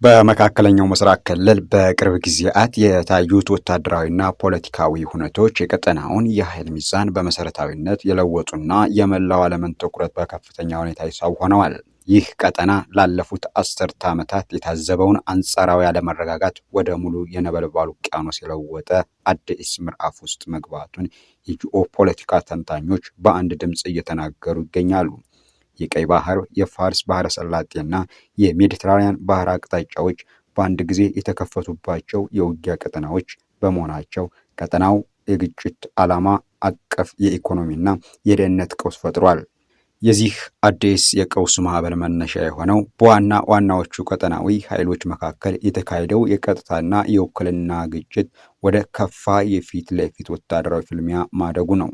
በመካከለኛው ምስራቅ ክልል በቅርብ ጊዜያት የታዩት ወታደራዊና ፖለቲካዊ ሁነቶች የቀጠናውን የኃይል ሚዛን በመሰረታዊነት የለወጡና የመላው ዓለምን ትኩረት በከፍተኛ ሁኔታ ይሳቡ ሆነዋል። ይህ ቀጠና ላለፉት አስርተ ዓመታት የታዘበውን አንጻራዊ አለመረጋጋት ወደ ሙሉ የነበልባል ውቅያኖስ የለወጠ አዲስ ምዕራፍ ውስጥ መግባቱን የጂኦ ፖለቲካ ተንታኞች በአንድ ድምፅ እየተናገሩ ይገኛሉ። የቀይ ባህር፣ የፋርስ ባህረ ሰላጤና የሜዲትራኒያን ባህር አቅጣጫዎች በአንድ ጊዜ የተከፈቱባቸው የውጊያ ቀጠናዎች በመሆናቸው ቀጠናው የግጭት ዓላማ አቀፍ የኢኮኖሚና የደህንነት ቀውስ ፈጥሯል። የዚህ አዲስ የቀውስ ማዕበል መነሻ የሆነው በዋና ዋናዎቹ ቀጠናዊ ኃይሎች መካከል የተካሄደው የቀጥታና የውክልና ግጭት ወደ ከፋ የፊት ለፊት ወታደራዊ ፍልሚያ ማደጉ ነው።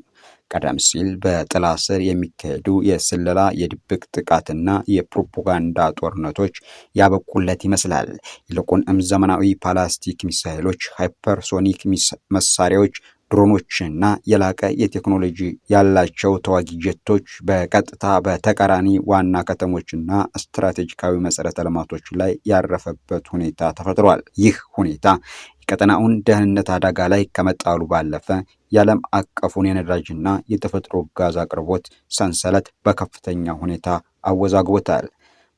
ቀደም ሲል በጥላ ስር የሚካሄዱ የስለላ የድብቅ ጥቃትና የፕሮፓጋንዳ ጦርነቶች ያበቁለት ይመስላል። ይልቁንም ዘመናዊ ባላስቲክ ሚሳይሎች፣ ሃይፐርሶኒክ መሳሪያዎች፣ ድሮኖችና የላቀ የቴክኖሎጂ ያላቸው ተዋጊ ጀቶች በቀጥታ በተቃራኒ ዋና ከተሞችና ስትራቴጂካዊ መሰረተ ልማቶች ላይ ያረፈበት ሁኔታ ተፈጥሯል። ይህ ሁኔታ የቀጠናውን ደህንነት አደጋ ላይ ከመጣሉ ባለፈ የዓለም አቀፉን የነዳጅና የተፈጥሮ ጋዝ አቅርቦት ሰንሰለት በከፍተኛ ሁኔታ አወዛግቦታል።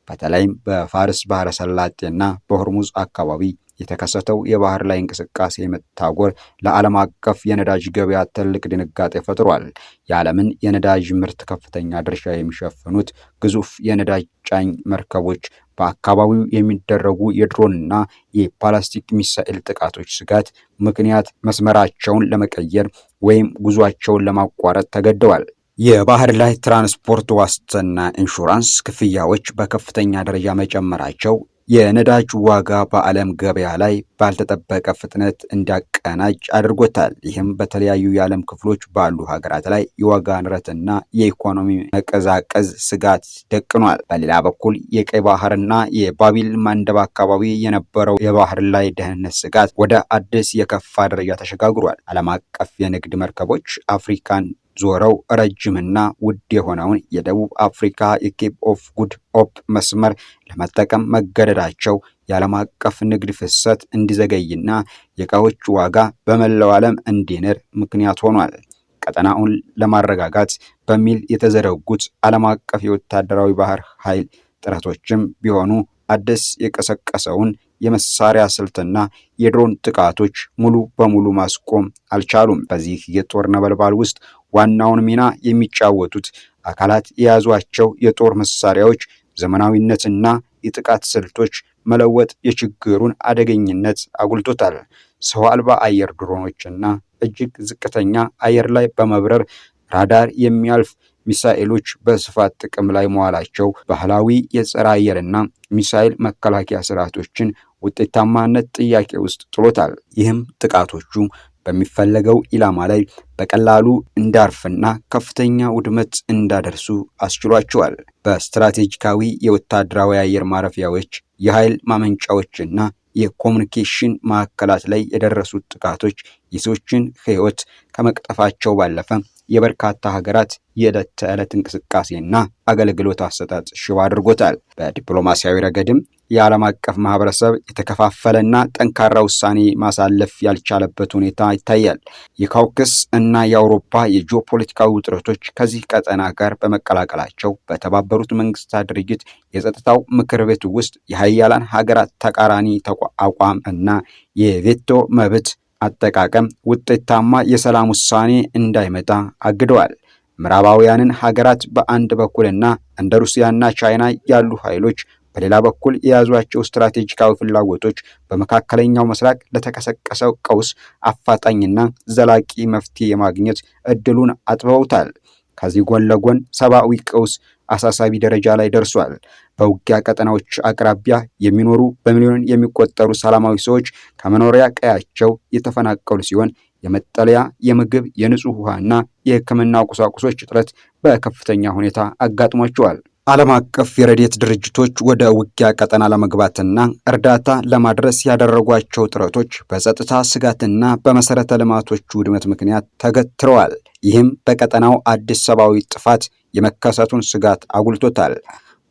በተለይም በፋርስ ባህረ ሰላጤና በሆርሙዝ አካባቢ የተከሰተው የባህር ላይ እንቅስቃሴ መታጎር ለዓለም አቀፍ የነዳጅ ገበያ ትልቅ ድንጋጤ ፈጥሯል። የዓለምን የነዳጅ ምርት ከፍተኛ ድርሻ የሚሸፍኑት ግዙፍ የነዳጅ ጫኝ መርከቦች በአካባቢው የሚደረጉ የድሮንና የባላስቲክ ሚሳኤል ጥቃቶች ስጋት ምክንያት መስመራቸውን ለመቀየር ወይም ጉዟቸውን ለማቋረጥ ተገደዋል። የባህር ላይ ትራንስፖርት ዋስትና ኢንሹራንስ ክፍያዎች በከፍተኛ ደረጃ መጨመራቸው የነዳጅ ዋጋ በዓለም ገበያ ላይ ባልተጠበቀ ፍጥነት እንዲያቀናጭ አድርጎታል። ይህም በተለያዩ የዓለም ክፍሎች ባሉ ሀገራት ላይ የዋጋ ንረትና የኢኮኖሚ መቀዛቀዝ ስጋት ደቅኗል። በሌላ በኩል የቀይ ባህርና የባቢል ማንደብ አካባቢ የነበረው የባህር ላይ ደህንነት ስጋት ወደ አዲስ የከፋ ደረጃ ተሸጋግሯል። ዓለም አቀፍ የንግድ መርከቦች አፍሪካን ዞረው ረጅምና ውድ የሆነውን የደቡብ አፍሪካ የኬፕ ኦፍ ጉድ ሆፕ መስመር ለመጠቀም መገደዳቸው የዓለም አቀፍ ንግድ ፍሰት እንዲዘገይና የዕቃዎች ዋጋ በመላው ዓለም እንዲንር ምክንያት ሆኗል። ቀጠናውን ለማረጋጋት በሚል የተዘረጉት ዓለም አቀፍ የወታደራዊ ባህር ኃይል ጥረቶችም ቢሆኑ አዲስ የቀሰቀሰውን የመሳሪያ ስልትና የድሮን ጥቃቶች ሙሉ በሙሉ ማስቆም አልቻሉም። በዚህ የጦር ነበልባል ውስጥ ዋናውን ሚና የሚጫወቱት አካላት የያዟቸው የጦር መሳሪያዎች ዘመናዊነትና የጥቃት ስልቶች መለወጥ የችግሩን አደገኝነት አጉልቶታል። ሰው አልባ አየር ድሮኖችና እጅግ ዝቅተኛ አየር ላይ በመብረር ራዳር የሚያልፍ ሚሳኤሎች በስፋት ጥቅም ላይ መዋላቸው ባህላዊ የጸረ አየርና ሚሳኤል መከላከያ ስርዓቶችን ውጤታማነት ጥያቄ ውስጥ ጥሎታል። ይህም ጥቃቶቹ በሚፈለገው ኢላማ ላይ በቀላሉ እንዳርፍና ከፍተኛ ውድመት እንዳደርሱ አስችሏቸዋል። በስትራቴጂካዊ የወታደራዊ አየር ማረፊያዎች፣ የኃይል ማመንጫዎችና የኮሙኒኬሽን ማዕከላት ላይ የደረሱት ጥቃቶች የሰዎችን ሕይወት ከመቅጠፋቸው ባለፈ የበርካታ ሀገራት የዕለት ተዕለት እንቅስቃሴና አገልግሎት አሰጣጥ ሽባ አድርጎታል። በዲፕሎማሲያዊ ረገድም የዓለም አቀፍ ማህበረሰብ የተከፋፈለና ጠንካራ ውሳኔ ማሳለፍ ያልቻለበት ሁኔታ ይታያል። የካውከስ እና የአውሮፓ የጂኦፖለቲካዊ ውጥረቶች ከዚህ ቀጠና ጋር በመቀላቀላቸው በተባበሩት መንግስታት ድርጅት የጸጥታው ምክር ቤት ውስጥ የሀያላን ሀገራት ተቃራኒ አቋም እና የቬቶ መብት አጠቃቀም ውጤታማ የሰላም ውሳኔ እንዳይመጣ አግደዋል። ምዕራባውያንን ሀገራት በአንድ በኩልና እንደ ሩሲያና ቻይና ያሉ ኃይሎች በሌላ በኩል የያዟቸው ስትራቴጂካዊ ፍላጎቶች በመካከለኛው ምስራቅ ለተቀሰቀሰው ቀውስ አፋጣኝና ዘላቂ መፍትሄ የማግኘት እድሉን አጥበውታል። ከዚህ ጎን ለጎን ሰብአዊ ቀውስ አሳሳቢ ደረጃ ላይ ደርሷል። በውጊያ ቀጠናዎች አቅራቢያ የሚኖሩ በሚሊዮን የሚቆጠሩ ሰላማዊ ሰዎች ከመኖሪያ ቀያቸው የተፈናቀሉ ሲሆን የመጠለያ፣ የምግብ፣ የንጹህ ውሃና የሕክምና ቁሳቁሶች እጥረት በከፍተኛ ሁኔታ አጋጥሟቸዋል። ዓለም አቀፍ የረድኤት ድርጅቶች ወደ ውጊያ ቀጠና ለመግባትና እርዳታ ለማድረስ ያደረጓቸው ጥረቶች በጸጥታ ስጋትና በመሰረተ ልማቶች ውድመት ምክንያት ተገትረዋል። ይህም በቀጠናው አዲስ ሰብአዊ ጥፋት የመከሰቱን ስጋት አጉልቶታል።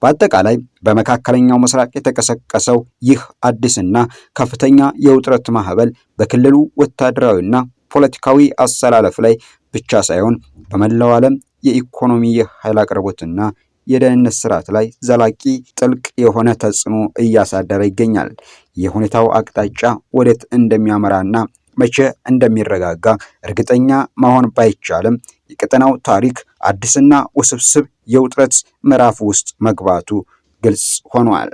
በአጠቃላይ በመካከለኛው ምስራቅ የተቀሰቀሰው ይህ አዲስና ከፍተኛ የውጥረት ማዕበል በክልሉ ወታደራዊና ፖለቲካዊ አሰላለፍ ላይ ብቻ ሳይሆን በመላው ዓለም የኢኮኖሚ የኃይል አቅርቦትና የደህንነት ስርዓት ላይ ዘላቂ ጥልቅ የሆነ ተጽዕኖ እያሳደረ ይገኛል። የሁኔታው አቅጣጫ ወዴት እንደሚያመራና መቼ እንደሚረጋጋ እርግጠኛ መሆን ባይቻልም የቀጠናው ታሪክ አዲስና ውስብስብ የውጥረት ምዕራፍ ውስጥ መግባቱ ግልጽ ሆኗል።